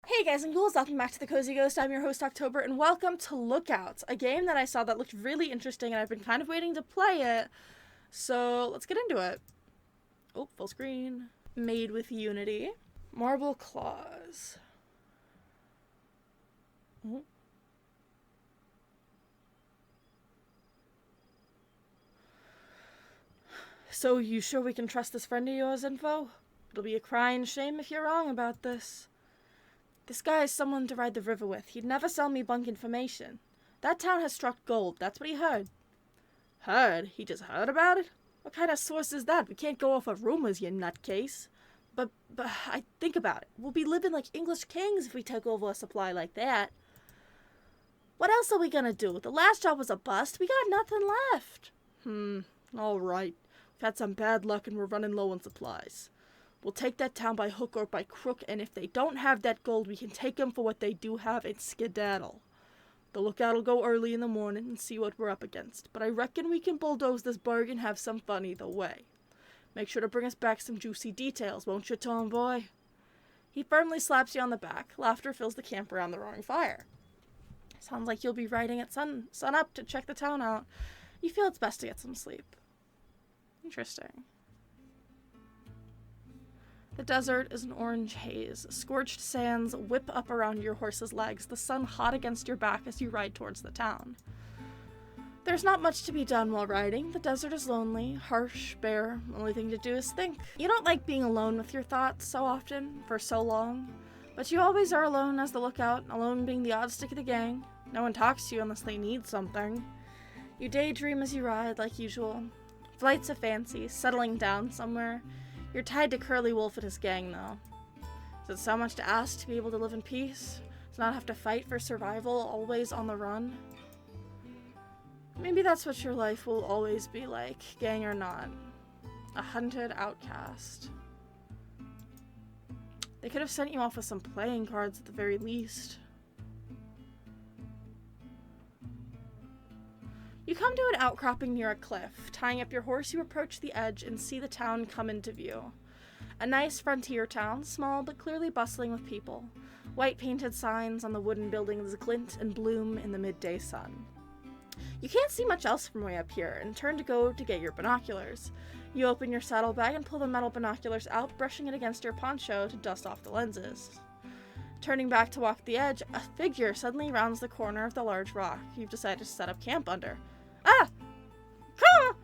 Hey guys and ghouls, welcome back to the Cozy Ghost. I'm your host October, and welcome to Lookouts, a game that I saw that looked really interesting and I've been kind of waiting to play it. So let's get into it. Oh, full screen. Made with Unity. Marble claws. Oh. So you sure we can trust this friend of yours, Info? It'll be a crying shame if you're wrong about this. This guy is someone to ride the river with. He'd never sell me bunk information. That town has struck gold. That's what he heard. Heard? He just heard about it? What kind of source is that? We can't go off of rumors, you nutcase. But I think about it. We'll be living like English kings if we take over a supply like that. What else are we gonna do? The last job was a bust. We got nothing left. All right. We've had some bad luck and we're running low on supplies. We'll take that town by hook or by crook, and if they don't have that gold, we can take them for what they do have and skedaddle. The lookout will go early in the morning and see what we're up against, but I reckon we can bulldoze this burg and have some fun either way. Make sure to bring us back some juicy details, won't you, Tom boy? He firmly slaps you on the back. Laughter fills the camp around the roaring fire. Sounds like you'll be riding at sun up to check the town out. You feel it's best to get some sleep. Interesting. The desert is an orange haze. Scorched sands whip up around your horse's legs, the sun hot against your back as you ride towards the town. There's not much to be done while riding. The desert is lonely, harsh, bare. Only thing to do is think. You don't like being alone with your thoughts so often, for so long. But you always are alone as the lookout, alone being the odd stick of the gang. No one talks to you unless they need something. You daydream as you ride, like usual. Flights of fancy, settling down somewhere. You're tied to Curly Wolf and his gang, though. Is it so much to ask to be able to live in peace? To not have to fight for survival, always on the run? Maybe that's what your life will always be like, gang or not. A hunted outcast. They could have sent you off with some playing cards at the very least. You come to an outcropping near a cliff. Tying up your horse, you approach the edge and see the town come into view. A nice frontier town, small but clearly bustling with people. White painted signs on the wooden buildings glint and bloom in the midday sun. You can't see much else from way up here and turn to go to get your binoculars. You open your saddlebag and pull the metal binoculars out, brushing it against your poncho to dust off the lenses. Turning back to walk the edge, a figure suddenly rounds the corner of the large rock you've decided to set up camp under. Ah! Caw!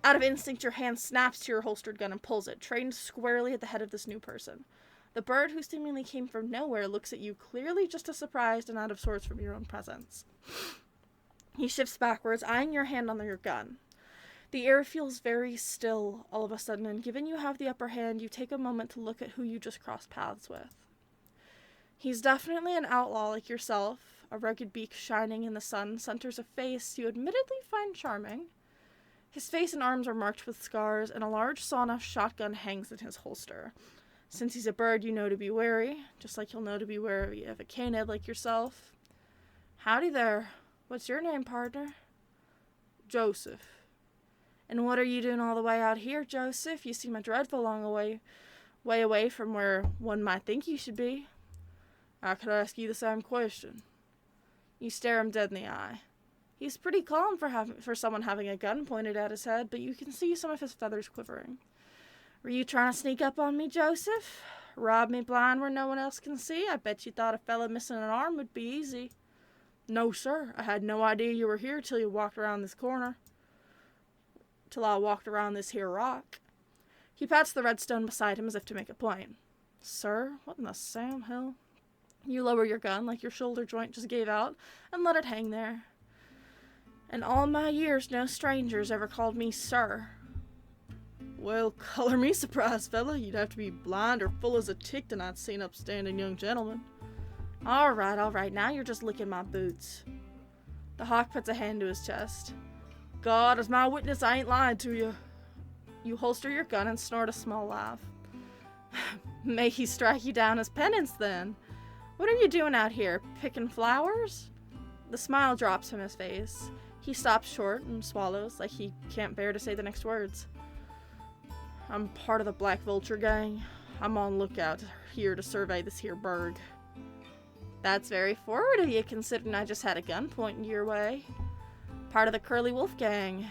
Out of instinct, your hand snaps to your holstered gun and pulls it, trained squarely at the head of this new person. The bird, who seemingly came from nowhere, looks at you, clearly just as surprised and out of sorts from your own presence. He shifts backwards, eyeing your hand on your gun. The air feels very still all of a sudden, and given you have the upper hand, you take a moment to look at who you just crossed paths with. He's definitely an outlaw like yourself. A rugged beak shining in the sun centers a face you admittedly find charming. His face and arms are marked with scars, and a large sawn-off shotgun hangs in his holster. Since he's a bird, you know to be wary, just like you'll know to be wary of a canid like yourself. Howdy there. What's your name, partner? Joseph. And what are you doing all the way out here, Joseph? You seem a dreadful long way away from where one might think you should be. I could ask you the same question. You stare him dead in the eye. He's pretty calm for someone having a gun pointed at his head, but you can see some of his feathers quivering. Were you trying to sneak up on me, Joseph? Rob me blind where no one else can see? I bet you thought a fella missing an arm would be easy. No, sir. I had no idea you were here till you walked around this corner. Till I walked around this here rock. He pats the redstone beside him as if to make a point. Sir, what in the Sam hell? You lower your gun like your shoulder joint just gave out and let it hang there. In all my years, no strangers ever called me sir. Well, color me surprised, fella. You'd have to be blind or full as a tick to not see an upstanding young gentleman. All right, now you're just licking my boots. The hawk puts a hand to his chest. God is my witness, I ain't lying to you. You holster your gun and snort a small laugh. May he strike you down as penance, then. What are you doing out here, picking flowers? The smile drops from his face. He stops short and swallows, like he can't bear to say the next words. I'm part of the Black Vulture gang. I'm on lookout here to survey this here burg. That's very forward of you, considering I just had a gun pointing your way. Part of the Curly Wolf gang.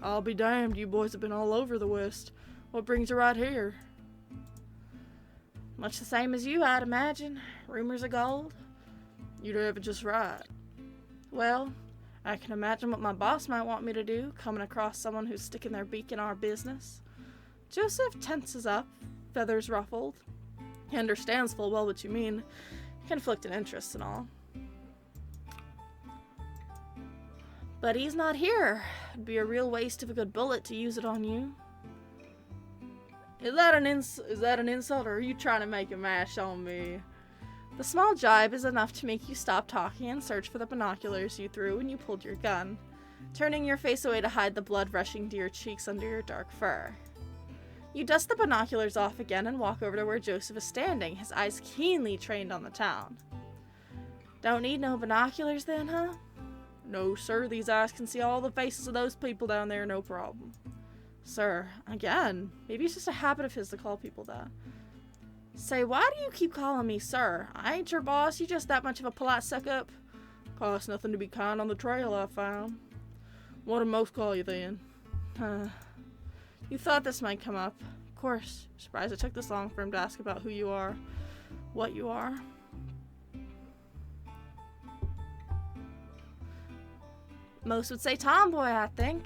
I'll be damned, you boys have been all over the West. What brings you right here? Much the same as you, I'd imagine. Rumors of gold. You'd have it just right. Well, I can imagine what my boss might want me to do, coming across someone who's sticking their beak in our business. Joseph tenses up, feathers ruffled. He understands full well what you mean. Conflicting interests and all. But he's not here. It'd be a real waste of a good bullet to use it on you. Is that an insult, or are you trying to make a mash on me? The small jibe is enough to make you stop talking and search for the binoculars you threw when you pulled your gun, turning your face away to hide the blood rushing to your cheeks under your dark fur. You dust the binoculars off again and walk over to where Joseph is standing, his eyes keenly trained on the town. Don't need no binoculars then, huh? No, sir, these eyes can see all the faces of those people down there, no problem. Sir, again, maybe it's just a habit of his to call people that. Say, why do you keep calling me sir? I ain't your boss, you just that much of a polite suck-up. Costs nothing to be kind on the trail, I found. What'd most call you then? You thought this might come up. Of course. Surprised it took this long for him to ask about who you are. What you are. Most would say tomboy, I think.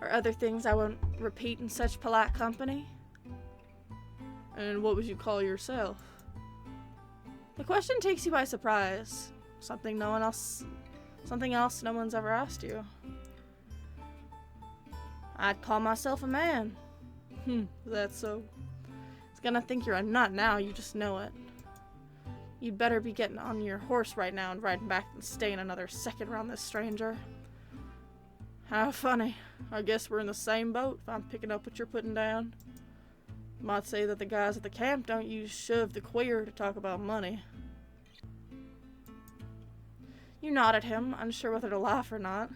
Or other things I won't repeat in such polite company. And what would you call yourself? The question takes you by surprise. Something else no one's ever asked you. I'd call myself a man. That's so. He's gonna think you're a nut now, you just know it. You'd better be getting on your horse right now and riding back than staying another second around this stranger. How funny. I guess we're in the same boat if I'm picking up what you're putting down. Might say that the guys at the camp don't use shove the queer to talk about money. You nod at him, unsure whether to laugh or not.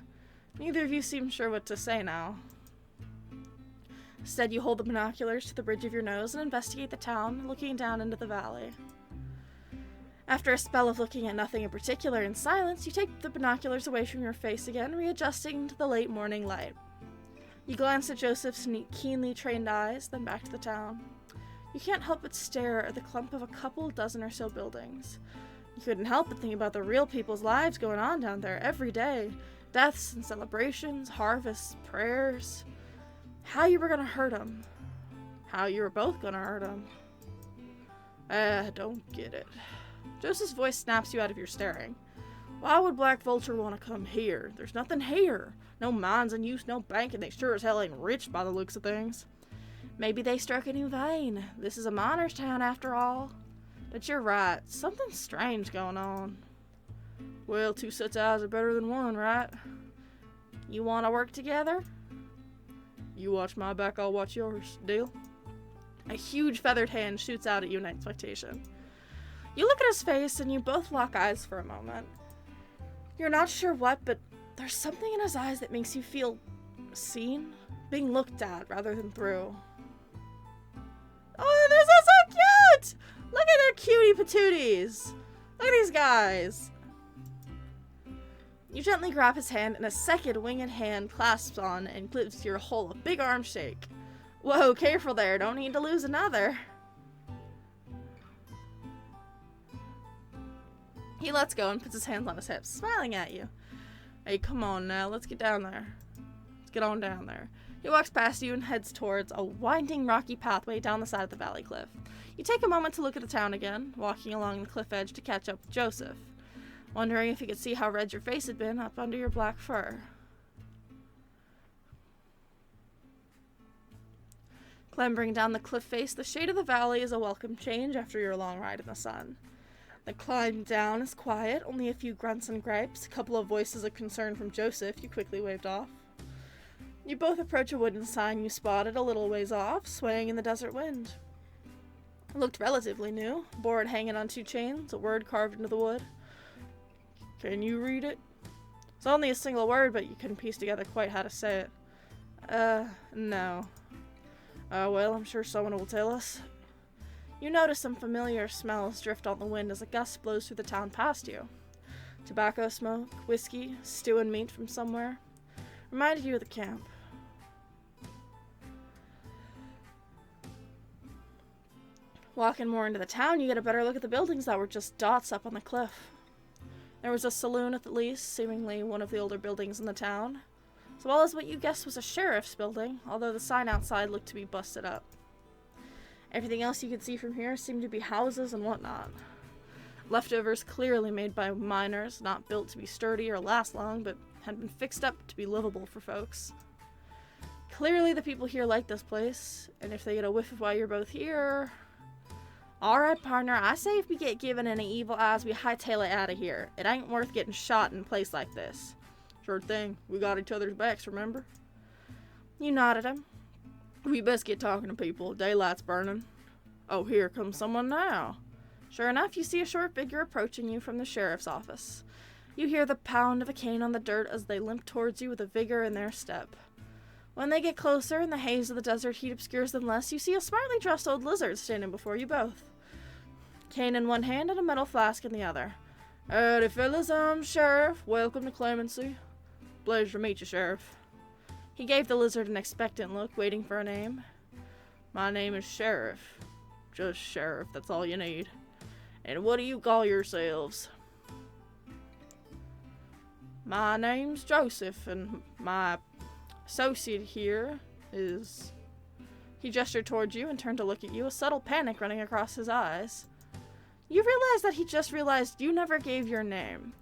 Neither of you seem sure what to say now. Instead, you hold the binoculars to the bridge of your nose and investigate the town, looking down into the valley. After a spell of looking at nothing in particular in silence, you take the binoculars away from your face again, readjusting to the late morning light. You glance at Joseph's keenly trained eyes, then back to the town. You can't help but stare at the clump of a couple dozen or so buildings. You couldn't help but think about the real people's lives going on down there every day. Deaths and celebrations, harvests, prayers. How you were gonna hurt them. How you were both gonna hurt them. I don't get it. Joseph's voice snaps you out of your staring. Why would Black Vulture want to come here? There's nothing here. No mines in use, no bank, and they sure as hell ain't rich by the looks of things. Maybe they struck a new vein. This is a miner's town after all. But you're right. Something strange going on. Well, two sets of eyes are better than one, right? You want to work together? You watch my back, I'll watch yours. Deal? A huge feathered hand shoots out at you in expectation. You look at his face and you both lock eyes for a moment. You're not sure what, but there's something in his eyes that makes you feel seen, being looked at rather than through. Oh, they're so cute! Look at their cutie patooties! Look at these guys! You gently grab his hand and a second winged hand clasps on and gives your whole a big arm shake. Whoa, careful there, don't need to lose another. He lets go and puts his hands on his hips, smiling at you. Hey, come on now, let's get down there. Let's get on down there. He walks past you and heads towards a winding rocky pathway down the side of the valley cliff. You take a moment to look at the town again, walking along the cliff edge to catch up with Joseph, wondering if you could see how red your face had been up under your black fur. Clambering down the cliff face, the shade of the valley is a welcome change after your long ride in the sun. The climb down is quiet, only a few grunts and gripes, a couple of voices of concern from Joseph you quickly waved off. You both approach a wooden sign you spotted a little ways off, swaying in the desert wind. It looked relatively new, board hanging on 2 chains, a word carved into the wood. Can you read it? It's only a single word, but you couldn't piece together quite how to say it. No. Well, I'm sure someone will tell us. You notice some familiar smells drift on the wind as a gust blows through the town past you. Tobacco smoke, whiskey, stew and meat from somewhere. Reminded you of the camp. Walking more into the town, you get a better look at the buildings that were just dots up on the cliff. There was a saloon at the least, seemingly one of the older buildings in the town, as well as what you guessed was a sheriff's building, although the sign outside looked to be busted up. Everything else you could see from here seemed to be houses and whatnot. Leftovers clearly made by miners, not built to be sturdy or last long, but had been fixed up to be livable for folks. Clearly the people here like this place, and if they get a whiff of why you're both here... Alright, partner, I say if we get given any evil eyes, we hightail it out of here. It ain't worth getting shot in a place like this. Sure thing. We got each other's backs, remember? You nodded him. We best get talking to people. Daylight's burning. Oh, here comes someone now. Sure enough, you see a short figure approaching you from the sheriff's office. You hear the pound of a cane on the dirt as they limp towards you with a vigor in their step. When they get closer and the haze of the desert heat obscures them less, you see a smartly dressed old lizard standing before you both. Cane in one hand and a metal flask in the other. Howdy, fellas, I'm Sheriff. Welcome to Clemency. Pleasure to meet you, Sheriff. He gave the lizard an expectant look, waiting for a name. My name is Sheriff. Just Sheriff, that's all you need. And what do you call yourselves? My name's Joseph, and my associate here is... He gestured towards you and turned to look at you, a subtle panic running across his eyes. You realize that he just realized you never gave your name.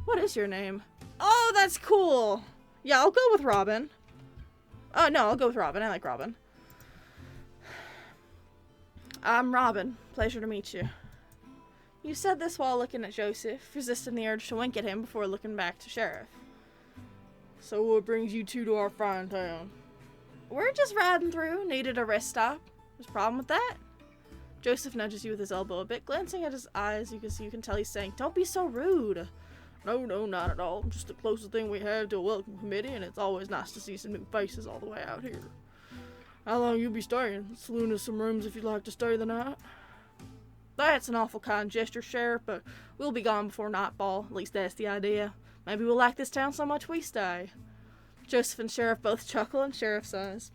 What is your name? Oh, that's cool! Yeah, I'll go with Robin. Oh, no, I'll go with Robin. I like Robin. I'm Robin. Pleasure to meet you. You said this while looking at Joseph, resisting the urge to wink at him before looking back to Sheriff. So what brings you two to our fine town? We're just riding through. Needed a rest stop. There's a problem with that? Joseph nudges you with his elbow a bit, glancing at his eyes. You can tell he's saying, "Don't be so rude." No, not at all. Just the closest thing we have to a welcome committee, and it's always nice to see some new faces all the way out here. How long you be staying? The saloon has some rooms if you'd like to stay the night. That's an awful kind gesture, Sheriff, but we'll be gone before nightfall. At least that's the idea. Maybe we'll like this town so much we stay. Joseph and Sheriff both chuckle, and Sheriff sighs.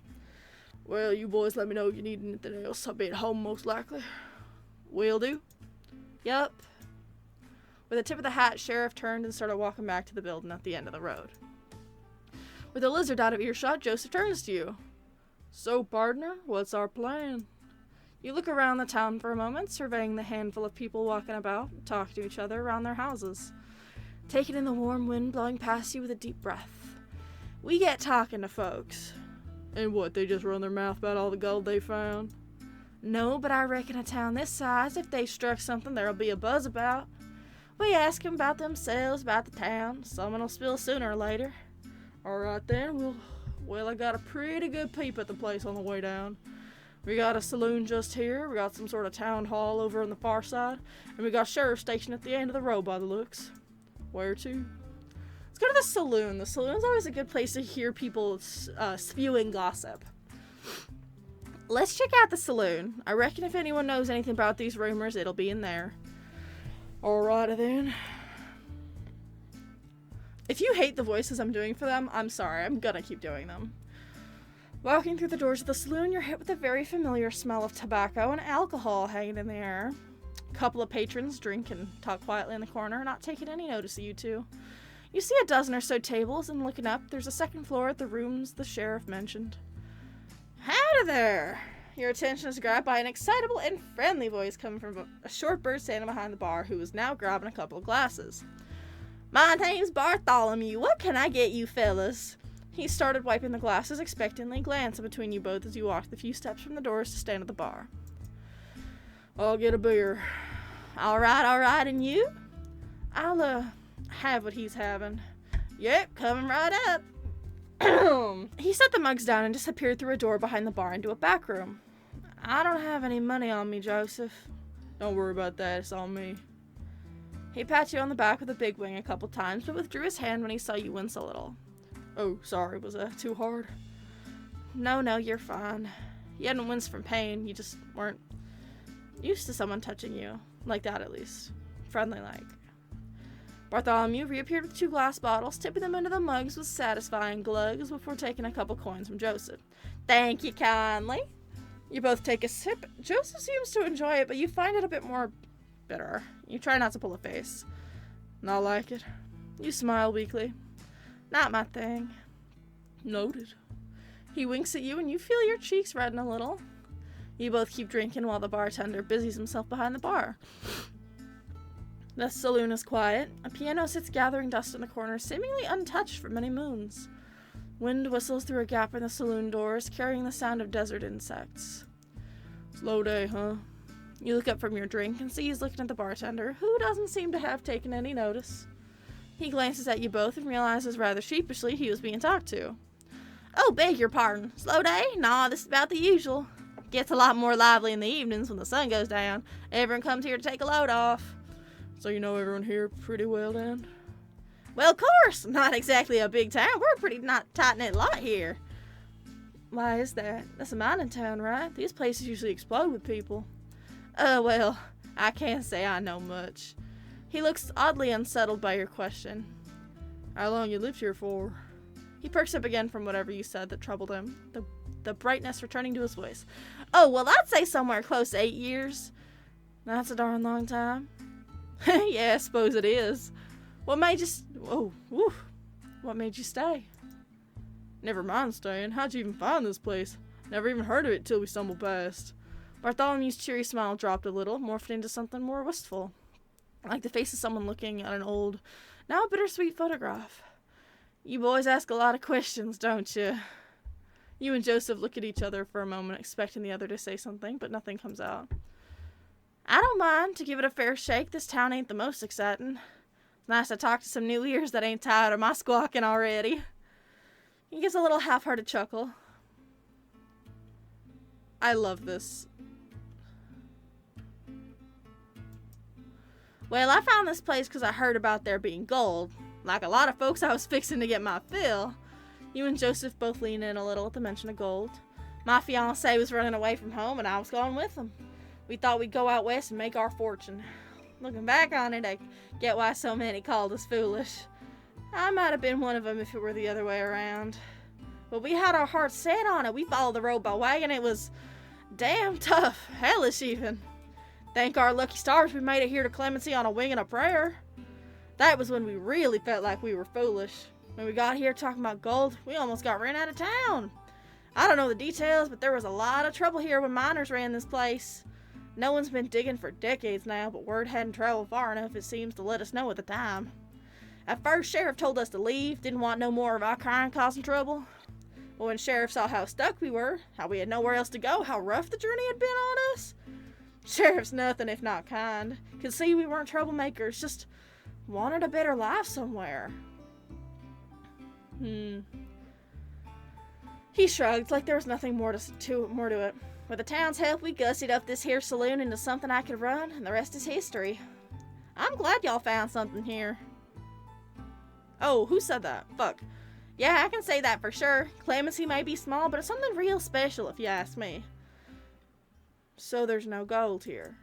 Well, you boys let me know if you need anything else. I'll be at home most likely. Will do. Yup. With a tip of the hat, Sheriff turned and started walking back to the building at the end of the road. With the lizard out of earshot, Joseph turns to you. So, partner, what's our plan? You look around the town for a moment, surveying the handful of people walking about, talking to each other around their houses. Taking in the warm wind blowing past you with a deep breath. We get talking to folks. And what, they just run their mouth about all the gold they found? No, but I reckon a town this size, if they struck something, there'll be a buzz about. We ask them about themselves, about the town. Someone'll spill sooner or later. Alright then, well, I got a pretty good peep at the place on the way down. We got a saloon just here, we got some sort of town hall over on the far side, and we got a sheriff's station at the end of the road by the looks. Where to? Let's go to the saloon. The saloon's always a good place to hear people spewing gossip. Let's check out the saloon. I reckon if anyone knows anything about these rumors, it'll be in there. Alrighty then. If you hate the voices I'm doing for them, I'm sorry. I'm gonna keep doing them. Walking through the doors of the saloon, you're hit with a very familiar smell of tobacco and alcohol hanging in the air. A couple of patrons drink and talk quietly in the corner, not taking any notice of you two. You see a dozen or so tables, and looking up, there's a second floor at the rooms the sheriff mentioned. Howdy there! Your attention is grabbed by an excitable and friendly voice coming from a short bird standing behind the bar who is now grabbing a couple of glasses. My name's Bartholomew. What can I get you fellas? He started wiping the glasses, expectantly glancing between you both as you walked the few steps from the doors to stand at the bar. I'll get a beer. Alright, and you? I'll, have what he's having. Yep, coming right up. He set the mugs down and disappeared through a door behind the bar into a back room. I don't have any money on me, Joseph. Don't worry about that, it's on me. He pat you on the back with a big wing a couple times, but withdrew his hand when he saw you wince a little. Oh, sorry, was that too hard? No, you're fine. You hadn't winced from pain, you just weren't Used to someone touching you. Like that, at least. Friendly-like. Bartholomew reappeared with 2 glass bottles, tipping them into the mugs with satisfying glugs before taking a couple coins from Joseph. Thank you kindly. You both take a sip. Joseph seems to enjoy it, but you find it a bit more bitter. You try not to pull a face. Not like it. You smile weakly. Not my thing. Noted. He winks at you and you feel your cheeks redden a little. You both keep drinking while the bartender busies himself behind the bar. The saloon is quiet. A piano sits gathering dust in the corner, seemingly untouched for many moons. Wind whistles through a gap in the saloon doors, carrying the sound of desert insects. Slow day, huh? You look up from your drink and see he's looking at the bartender, who doesn't seem to have taken any notice. He glances at you both and realizes rather sheepishly he was being talked to. Oh, beg your pardon. Slow day? Nah, this is about the usual. Gets a lot more lively in the evenings when the sun goes down. Everyone comes here to take a load off. So you know everyone here pretty well, then? Well, of course. Not exactly a big town. We're a pretty not tight-knit lot here. Why is that? That's a mining town, right? These places usually explode with people. Well, I can't say I know much. He looks oddly unsettled by your question. How long you lived here for? He perks up again from whatever you said that troubled him, the brightness returning to his voice. Oh, well, I'd say somewhere close to 8 years. That's a darn long time. Yeah, I suppose it is. What made you stay? Never mind staying. How'd you even find this place? Never even heard of it till we stumbled past. Bartholomew's cheery smile dropped a little, morphed into something more wistful, like the face of someone looking at an old, now bittersweet photograph. You boys ask a lot of questions, don't you? You and Joseph look at each other for a moment, expecting the other to say something, but nothing comes out. I don't mind to give it a fair shake. This town ain't the most exciting. It's nice to talk to some new ears that ain't tired of my squawking already. He gives a little half-hearted chuckle. I love this. Well, I found this place because I heard about there being gold. Like a lot of folks, I was fixing to get my fill. You and Joseph both lean in a little at the mention of gold. My fiancé was running away from home, and I was going with him. We thought we'd go out west and make our fortune. Looking back on it, I get why so many called us foolish. I might have been one of them if it were the other way around. But we had our hearts set on it. We followed the road by wagon. It was damn tough, hellish even. Thank our lucky stars we made it here to Clemency on a wing and a prayer. That was when we really felt like we were foolish. When we got here talking about gold, we almost got ran out of town. I don't know the details, but there was a lot of trouble here when miners ran this place. No one's been digging for decades now, but word hadn't traveled far enough, it seems, to let us know at the time. At first, Sheriff told us to leave, didn't want no more of our kind causing trouble. But when Sheriff saw how stuck we were, how we had nowhere else to go, how rough the journey had been on us, Sheriff's nothing if not kind. Could see we weren't troublemakers, just wanted a better life somewhere. He shrugged, like there was nothing more to it. With the town's help, we gussied up this here saloon into something I could run, and the rest is history. I'm glad y'all found something here. Oh, who said that? Fuck. Yeah, I can say that for sure. Clemency may be small, but it's something real special if you ask me. So there's no gold here.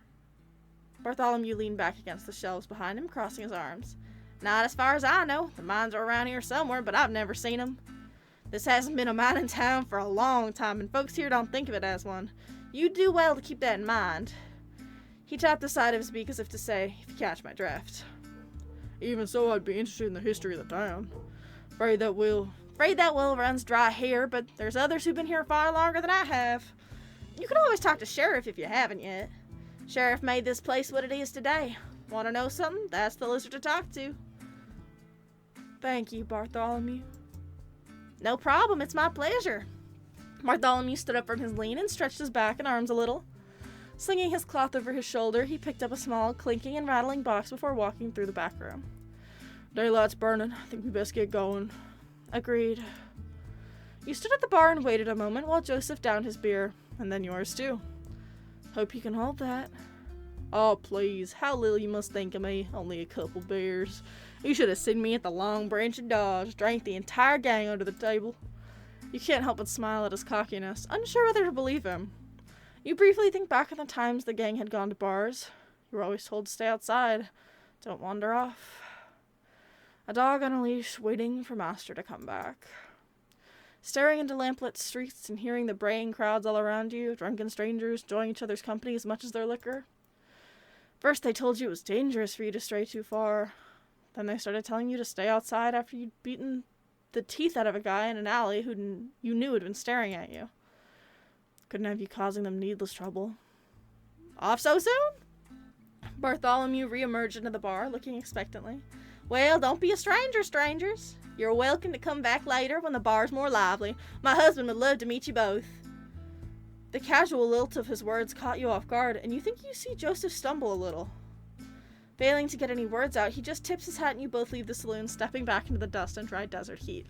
Bartholomew leaned back against the shelves behind him, crossing his arms. Not as far as I know. The mines are around here somewhere, but I've never seen them. This hasn't been a mining town for a long time, and folks here don't think of it as one. You do well to keep that in mind. He tapped the side of his beak as if to say, if you catch my drift. Even so, I'd be interested in the history of the town. Afraid that well runs dry here, but there's others who've been here far longer than I have. You can always talk to Sheriff if you haven't yet. Sheriff made this place what it is today. Want to know something? That's the lizard to talk to. Thank you, Bartholomew. No problem, it's my pleasure. Bartholomew stood up from his lean and stretched his back and arms a little. Slinging his cloth over his shoulder, he picked up a small, clinking and rattling box before walking through the back room. Daylight's burning. I think we best get going. Agreed. You stood at the bar and waited a moment while Joseph downed his beer, and then yours too. Hope you can hold that. Oh, please. How little you must think of me. Only a couple beers. You should have seen me at the Long Branch of Dodge. Drank the entire gang under the table. You can't help but smile at his cockiness, unsure whether to believe him. You briefly think back on the times the gang had gone to bars. You were always told to stay outside. Don't wander off. A dog on a leash waiting for master to come back. Staring into lamplit streets and hearing the braying crowds all around you, drunken strangers enjoying each other's company as much as their liquor. First they told you it was dangerous for you to stray too far. Then they started telling you to stay outside after you'd beaten the teeth out of a guy in an alley who you knew had been staring at you. Couldn't have you causing them needless trouble. Off so soon? Bartholomew re-emerged into the bar, looking expectantly. Well, don't be a stranger, strangers. You're welcome to come back later when the bar's more lively. My husband would love to meet you both. The casual lilt of his words caught you off guard, and you think you see Joseph stumble a little. Failing to get any words out, he just tips his hat and you both leave the saloon, stepping back into the dust and dry desert heat.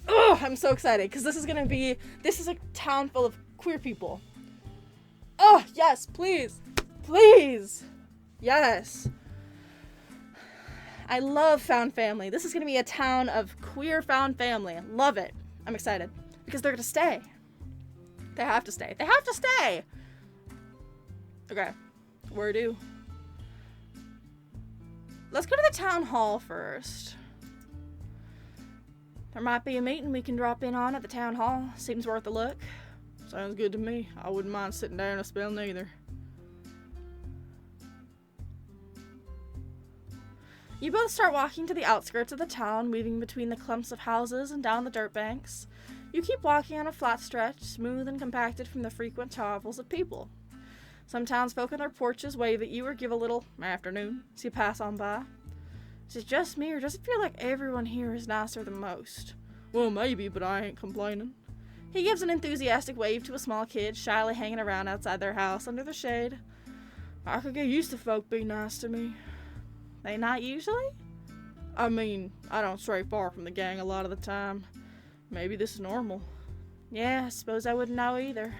Oh, I'm so excited, because this is a town full of queer people. Oh, yes, please. Please. Yes. I love found family. This is going to be a town of queer found family. Love it. I'm excited, because they're going to stay. They have to stay. They have to stay! Okay. Where to? Let's go to the town hall first. There might be a meeting we can drop in on at the town hall. Seems worth a look. Sounds good to me. I wouldn't mind sitting down a spell neither. You both start walking to the outskirts of the town, weaving between the clumps of houses and down the dirt banks. You keep walking on a flat stretch, smooth and compacted from the frequent travels of people. Some townsfolk on their porches wave at you or give a little afternoon as you pass on by. Is it just me, or does it feel like everyone here is nicer than most? Well, maybe, but I ain't complaining. He gives an enthusiastic wave to a small kid shyly hanging around outside their house under the shade. I could get used to folk being nice to me. They not usually? I mean, I don't stray far from the gang a lot of the time. Maybe this is normal. Yeah, I suppose I wouldn't know either.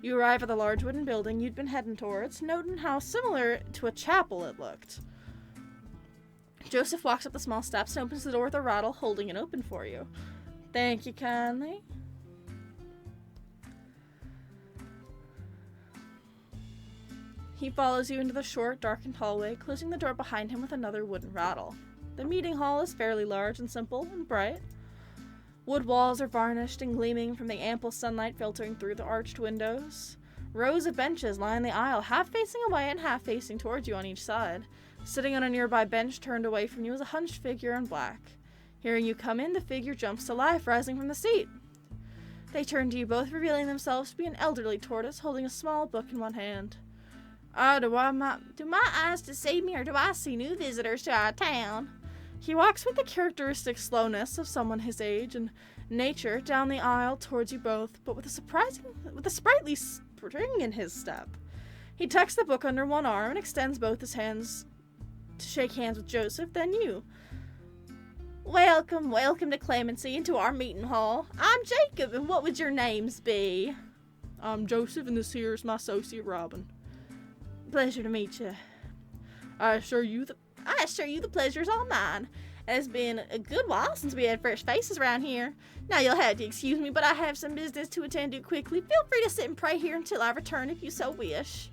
You arrive at the large wooden building you'd been heading towards, noting how similar to a chapel it looked. Joseph walks up the small steps and opens the door with a rattle, holding it open for you. Thank you kindly. He follows you into the short, darkened hallway, closing the door behind him with another wooden rattle. The meeting hall is fairly large and simple and bright. Wood walls are varnished and gleaming from the ample sunlight filtering through the arched windows. Rows of benches line the aisle, half facing away and half facing towards you on each side. Sitting on a nearby bench turned away from you is a hunched figure in black. Hearing you come in, the figure jumps to life, rising from the seat. They turn to you, both revealing themselves to be an elderly tortoise holding a small book in one hand. Do my eyes deceive me, or do I see new visitors to our town? He walks with the characteristic slowness of someone his age and nature down the aisle towards you both, but with a sprightly spring in his step. He tucks the book under one arm and extends both his hands to shake hands with Joseph, then you. Welcome to Clemency and to our meeting hall. I'm Jacob, and what would your names be? I'm Joseph, and this here is my associate Robin. Pleasure to meet you. I assure you the pleasure's all mine. It has been a good while since we had fresh faces around here. Now you'll have to excuse me, but I have some business to attend to quickly. Feel free to sit and pray here until I return if you so wish.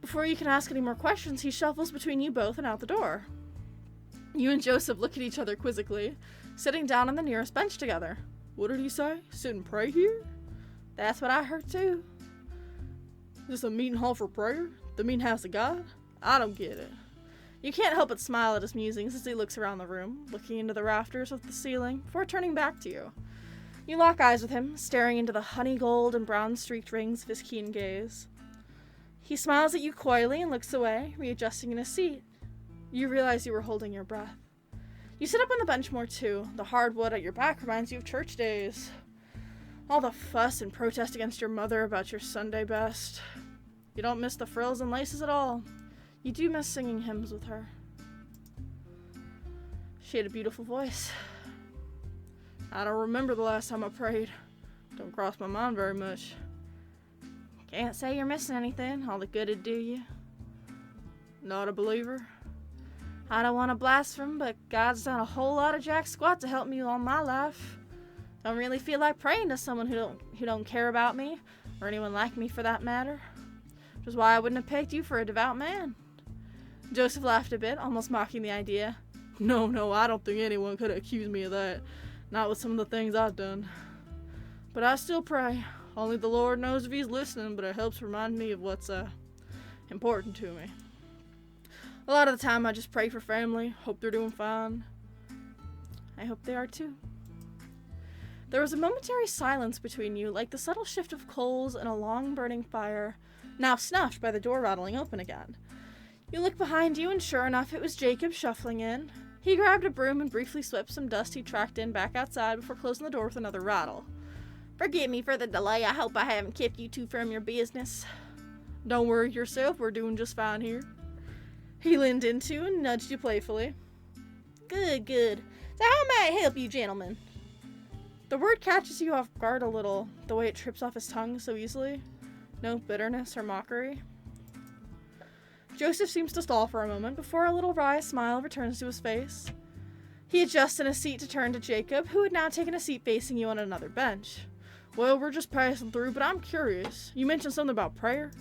Before you can ask any more questions, he shuffles between you both and out the door. You and Joseph look at each other quizzically, sitting down on the nearest bench together. What did he say? Sit and pray here? That's what I heard too. Is this a meeting hall for prayer? The meeting house of God? I don't get it. You can't help but smile at his musings as he looks around the room, looking into the rafters of the ceiling before turning back to you. You lock eyes with him, staring into the honey gold and brown streaked rings of his keen gaze. He smiles at you coyly and looks away, readjusting in his seat. You realize you were holding your breath. You sit up on the bench more too. The hard wood at your back reminds you of church days. All the fuss and protest against your mother about your Sunday best. You don't miss the frills and laces at all. You do miss singing hymns with her. She had a beautiful voice. I don't remember the last time I prayed. Don't cross my mind very much. Can't say you're missing anything. All the good it'd do you. Not a believer? I don't want to blaspheme, but God's done a whole lot of jack squat to help me all my life. Don't really feel like praying to someone who don't care about me. or anyone like me for that matter. Which is why I wouldn't have picked you for a devout man. Joseph laughed a bit, almost mocking the idea. No, I don't think anyone could have accused me of that. Not with some of the things I've done. But I still pray. Only the Lord knows if he's listening, but it helps remind me of what's important to me. A lot of the time I just pray for family, hope they're doing fine. I hope they are too. There was a momentary silence between you, like the subtle shift of coals in a long burning fire, now snuffed by the door rattling open again. You looked behind you, and sure enough, it was Jacob shuffling in. He grabbed a broom and briefly swept some dust he tracked in back outside before closing the door with another rattle. Forgive me for the delay. I hope I haven't kept you two from your business. Don't worry yourself, we're doing just fine here. He leaned into and nudged you playfully. Good. So how may I help you, gentlemen? The word catches you off guard a little, the way it trips off his tongue so easily. No bitterness or mockery. Joseph seems to stall for a moment before a little wry smile returns to his face. He adjusts in his seat to turn to Jacob, who had now taken a seat facing you on another bench. Well, we're just passing through, but I'm curious. You mentioned something about prayer?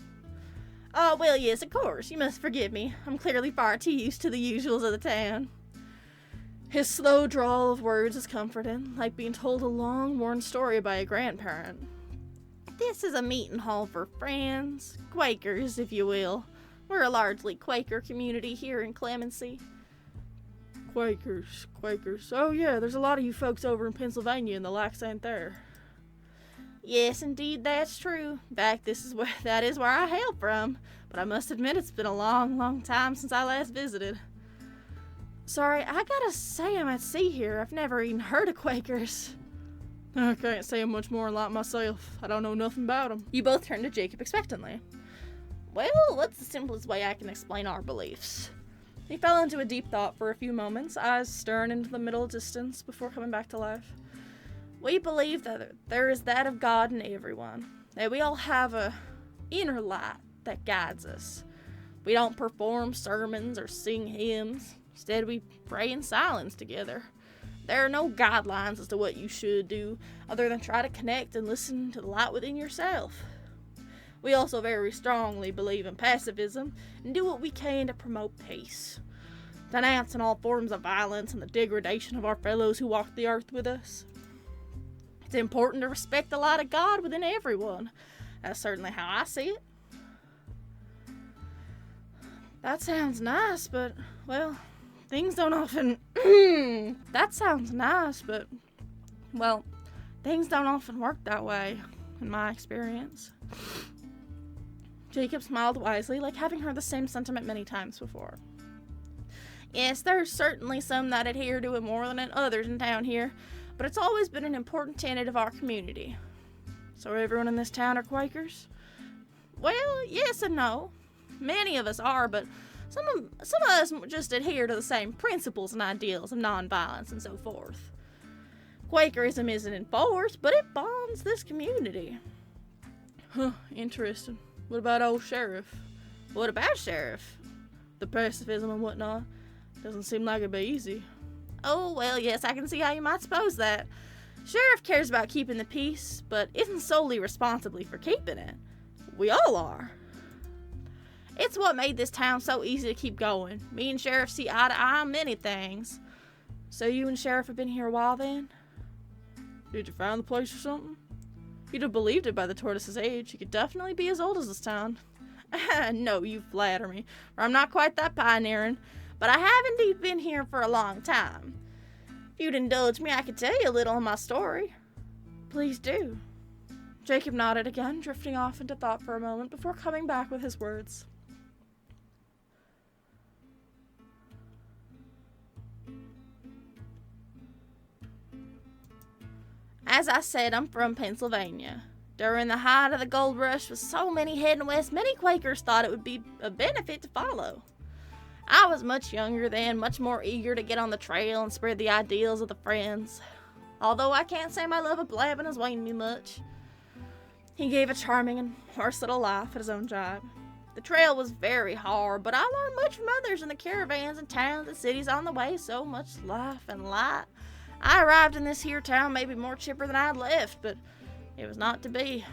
Oh, well, yes, of course. You must forgive me. I'm clearly far too used to the usuals of the town. His slow drawl of words is comforting, like being told a long, worn story by a grandparent. This is a meeting hall for friends, Quakers, if you will. We're a largely Quaker community here in Clemency. Quakers. Oh yeah, there's a lot of you folks over in Pennsylvania and the likes ain't there. Yes, indeed, that's true. In fact, that is where I hail from. But I must admit it's been a long time since I last visited. Sorry, I gotta say I'm at sea here. I've never even heard of Quakers. I can't say much more like myself. I don't know nothing about them. You both turned to Jacob expectantly. Well, what's the simplest way I can explain our beliefs? He fell into a deep thought for a few moments, eyes stern into the middle distance before coming back to life. We believe that there is that of God in everyone, that we all have a inner light that guides us. We don't perform sermons or sing hymns. Instead, we pray in silence together. There are no guidelines as to what you should do, other than try to connect and listen to the light within yourself. We also very strongly believe in pacifism and do what we can to promote peace, denouncing all forms of violence and the degradation of our fellows who walk the earth with us. It's important to respect the light of God within everyone. That's certainly how I see it. That sounds nice, but, well, things don't often... That sounds nice, but, well, things don't often work that way, in my experience. Jacob smiled wisely, like having heard the same sentiment many times before. Yes, there's certainly some that adhere to it more than others in town here, but it's always been an important tenet of our community. So everyone in this town are Quakers? Well, yes and no. Many of us are, but some of us just adhere to the same principles and ideals of nonviolence and so forth. Quakerism isn't enforced, but it bonds this community. Huh, interesting. What about old Sheriff? What about Sheriff? The pacifism and whatnot. Doesn't seem like it'd be easy. Oh, well, yes, I can see how you might suppose that. Sheriff cares about keeping the peace, but isn't solely responsibly for keeping it. We all are. It's what made this town so easy to keep going. Me and Sheriff see eye to eye on many things. So you and Sheriff have been here a while then? Did you find the place or something? You'd have believed it by the tortoise's age. He could definitely be as old as this town. No, you flatter me, for I'm not quite that pioneering, but I have indeed been here for a long time. If you'd indulge me, I could tell you a little of my story. Please do. Jacob nodded again, drifting off into thought for a moment before coming back with his words. As I said, I'm from Pennsylvania. During the height of the gold rush, with so many heading west, many Quakers thought it would be a benefit to follow. I was much younger then, much more eager to get on the trail and spread the ideals of the friends. Although I can't say my love of blabbing has waned me much. He gave a charming and hoarse little laugh at his own jibe. The trail was very hard, but I learned much from others in the caravans and towns and cities on the way. So much life and light. I arrived in this here town maybe more chipper than I'd left, but it was not to be.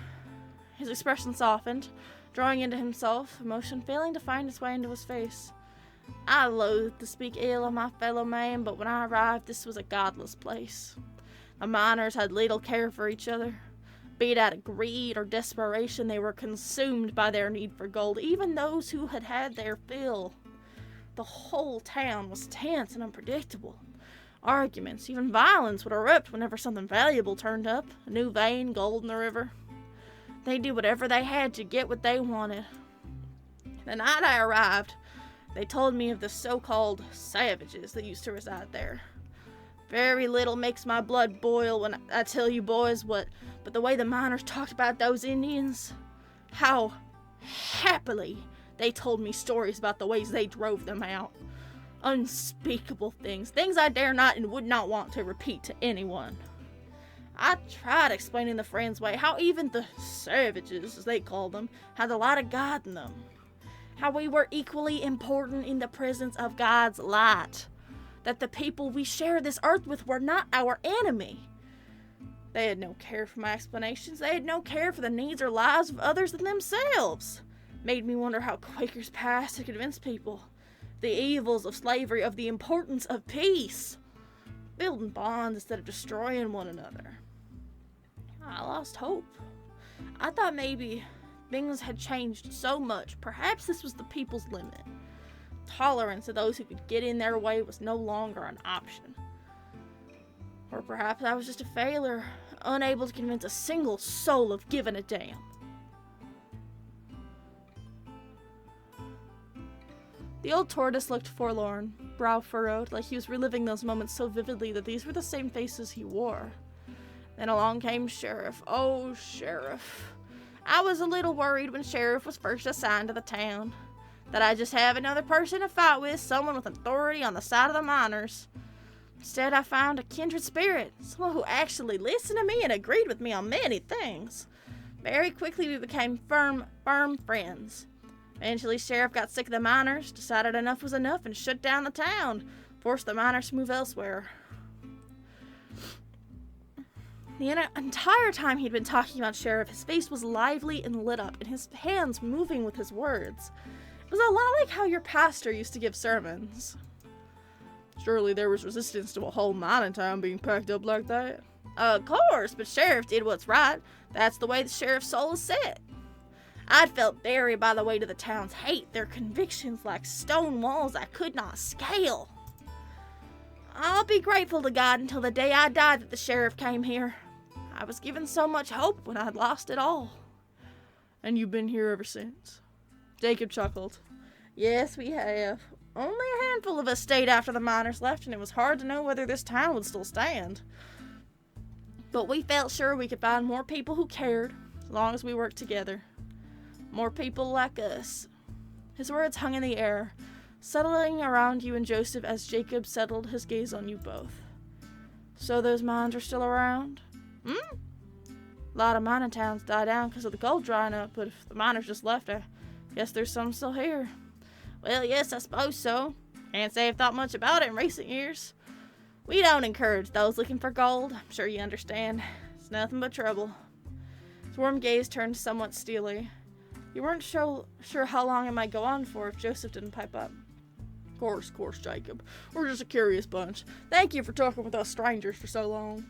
His expression softened, drawing into himself, emotion failing to find its way into his face. I loathed to speak ill of my fellow man, but when I arrived, this was a godless place. The miners had little care for each other. Be it out of greed or desperation, they were consumed by their need for gold, even those who had had their fill. The whole town was tense and unpredictable. Arguments, even violence, would erupt whenever something valuable turned up, a new vein, gold in the river. They did whatever they had to get what they wanted. The night I arrived, they told me of the so-called savages that used to reside there. Very little makes my blood boil when I tell you boys but the way the miners talked about those Indians, how happily they told me stories about the ways they drove them out. Unspeakable things I dare not and would not want to repeat to anyone. I tried explaining the Friends way, how even the savages, as they called them, had the light of God in them. How we were equally important in the presence of God's light. That the people we share this earth with were not our enemy. They had no care for my explanations. They had no care for the needs or lives of others than themselves. Made me wonder how Quakers passed to convince people. The evils of slavery, of the importance of peace. Building bonds instead of destroying one another. I lost hope. I thought maybe things had changed so much. Perhaps this was the people's limit. Tolerance of those who could get in their way was no longer an option. Or perhaps I was just a failure, unable to convince a single soul of giving a damn. The old tortoise looked forlorn, brow furrowed, like he was reliving those moments so vividly that these were the same faces he wore. Then along came Sheriff. Oh, Sheriff. I was a little worried when Sheriff was first assigned to the town. That I'd just have another person to fight with, someone with authority on the side of the miners. Instead, I found a kindred spirit, someone who actually listened to me and agreed with me on many things. Very quickly, we became firm friends. Eventually, Sheriff got sick of the miners, decided enough was enough, and shut down the town, forced the miners to move elsewhere. The entire time he'd been talking about Sheriff, his face was lively and lit up, and his hands moving with his words. It was a lot like how your pastor used to give sermons. Surely there was resistance to a whole mining town being packed up like that. Of course, but Sheriff did what's right. That's the way the Sheriff's soul is set. I'd felt buried by the weight of the town's hate, their convictions like stone walls I could not scale. I'll be grateful to God until the day I die that the Sheriff came here. I was given so much hope when I'd lost it all. And you've been here ever since? Jacob chuckled. Yes, we have. Only a handful of us stayed after the miners left, and it was hard to know whether this town would still stand. But we felt sure we could find more people who cared, as long as we worked together. More people like us. His words hung in the air, settling around you and Joseph as Jacob settled his gaze on you both. So those mines are still around? A lot of mining towns died down because of the gold drying up, but if the miners just left, I guess there's some still here. Well, yes, I suppose so. Can't say I've thought much about it in recent years. We don't encourage those looking for gold. I'm sure you understand. It's nothing but trouble. His warm gaze turned somewhat steely. You weren't sure how long it might go on for if Joseph didn't pipe up. Of course, Jacob. We're just a curious bunch. Thank you for talking with us strangers for so long.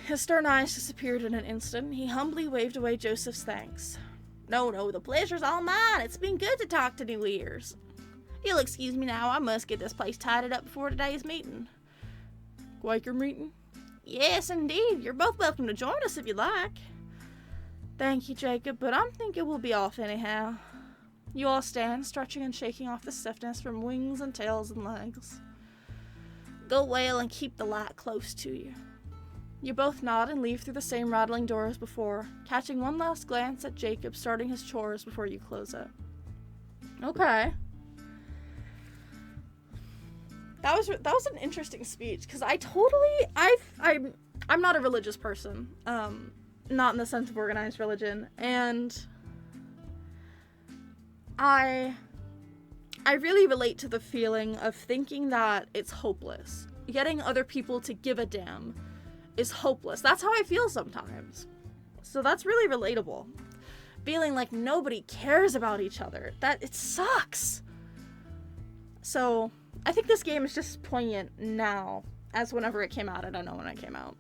His stern eyes disappeared in an instant. He humbly waved away Joseph's thanks. No, the pleasure's all mine. It's been good to talk to new ears. You'll excuse me now. I must get this place tidied up before today's meeting. Quaker meeting? Yes, indeed. You're both welcome to join us if you like. Thank you, Jacob, but I'm thinking we'll be off anyhow. You all stand, stretching and shaking off the stiffness from wings and tails and legs. Go well and keep the light close to you. You both nod and leave through the same rattling door as before, catching one last glance at Jacob starting his chores before you close it. Okay. That was an interesting speech, because I'm not a religious person, not in the sense of organized religion, and I really relate to the feeling of thinking that it's hopeless. Getting other people to give a damn is hopeless. That's how I feel sometimes. So that's really relatable. feeling like nobody cares about each other. That it sucks. So I think this game is just poignant now, as whenever it came out. I don't know when it came out.